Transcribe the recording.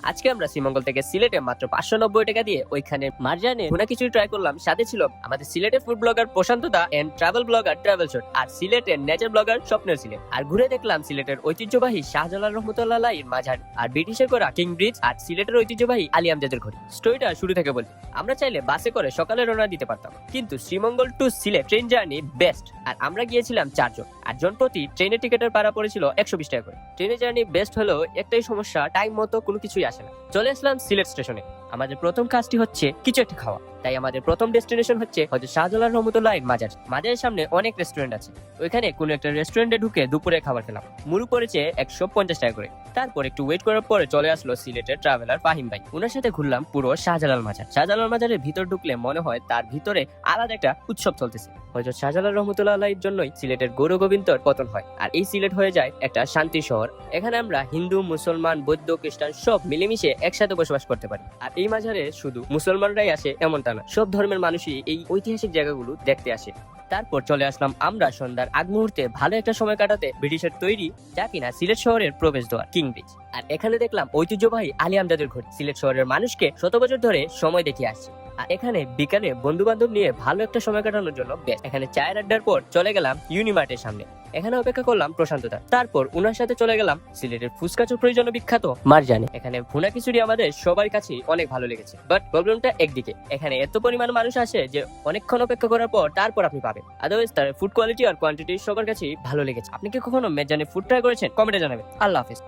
আজকে আমরা শ্রীমঙ্গল থেকে সিলেটে মাত্র 590 টাকা দিয়ে ওইখানে মারজানে ভুনা খিচুড়ি ট্রাই করলাম। সাথে ছিল আমাদের সিলেটের food blogger Prashanta da and travel blogger travel shot, আর সিলেটের নেচার ব্লগার স্বপ্নের সিলেট। আর ঘুরে দেখলাম সিলেটের ঐতিহ্যবাহী শাহজালাল রহমতুল্লাহ আলাইহির মাজার, আর ব্রিটিশের করা কিং ব্রিজ, আর সিলেটের ঐতিহ্যবাহী আলী আমজাদের ঘড়ি। স্টোরিটা শুরু থেকে বলি। আমরা চাইলে বাসে করে সকালে রওনা দিতে পারতাম, কিন্তু Sreemangal to Sylhet train journey best. আর আমরা গিয়েছিলাম 4 জন, আর জন প্রতি ট্রেনের টিকেটের ভাড়া পড়েছিল 120 টাকা করে। ট্রেনের জার্নি বেস্ট হলেও একটাই সমস্যা, টাইম মতো কোনো কিছুই আসে না। চলে আসলাম সিলেট স্টেশনে। আমাদের প্রথম কাজটি হচ্ছে কিছু একটা খাওয়া, তাই আমাদের প্রথম ডেস্টিনেশন হচ্ছে হয়তো শাহজালাল রহমতুল্লাহির মাজার। মাজারের সামনে অনেক রেস্টুরেন্ট আছে, ওইখানে কোনো একটা রেস্টুরেন্টে ঢুকে দুপুরে খাবার খেলাম। মুরু পড়েছে 150 টাকা করে। তারপর একটু ওয়েট করার পরে চলে আসলো সিলেটের ট্রাভেলার ফাহিম ভাই, ওনার সাথে ঘুরলাম পুরো শাহজালাল মাজার। শাহজালাল মাজারের ভিতর ঢুকলে মনে হয় তার ভিতরে আলাদা একটা উৎসব চলতেছে। হয়তো শাহজালাল রহমতুল্লাহ আলাইহির জন্যই সিলেটের গৌর গোবিন্দর পতন হয়, আর এই সিলেট হয়ে যায় একটা শান্তি শহর। এখানে আমরা হিন্দু, মুসলমান, বৌদ্ধ, খ্রিস্টান সব মিলেমিশে একসাথে বসবাস করতে পারি। আর এই মাজারে শুধু মুসলমানরাই আসে এমনটা না, সব ধর্মের মানুষই এই ঐতিহাসিক জায়গাগুলো দেখতে আসে। তারপর চলে আসলাম আমরা সন্ধ্যার আগ মুহূর্তে ভালো একটা সময় কাটাতে ব্রিটিশের তৈরি, যা কিনা সিলেট শহরের প্রবেশদ্বার কিং ব্রিজ। আর এখানে দেখলাম ঐতিহ্যবাহী আলী আমজাদের ঘড়ি। সিলেট শহরের মানুষকে শত বছর ধরে সময় দেখিয়ে আসছে। আর এখানে বিকালে বন্ধু বান্ধব নিয়ে ভালো একটা সময় কাটানোর জন্য বেস্ট। এখানে চায়ের আড্ডার পর চলে গেলাম ইউনিমার্টের সামনে, এখানে অপেক্ষা করলাম প্রশান্ততা। তারপর উনার সাথে চলে গেলাম সিলেটের ফুচকা চোপড়ির জন্য বিখ্যাত মারজানে। এখানে ভুনা খিচুড়ি আমাদের সবার কাছে অনেক ভালো লেগেছে, বাট প্রবলেমটা একদিকে, এখানে এত পরিমাণ মানুষ আসে যে অনেকক্ষণ অপেক্ষা করার পর তারপর আপনি পাবেন। আদারওয়াইজ তার ফুড কোয়ালিটি আর কোয়ান্টিটি সবার কাছে ভালো লেগেছে। আপনি কি কখনো মেরজানে ফুড ট্রাই করেছেন? কমেন্টে জানাবেন। আল্লাহ হাফেজ।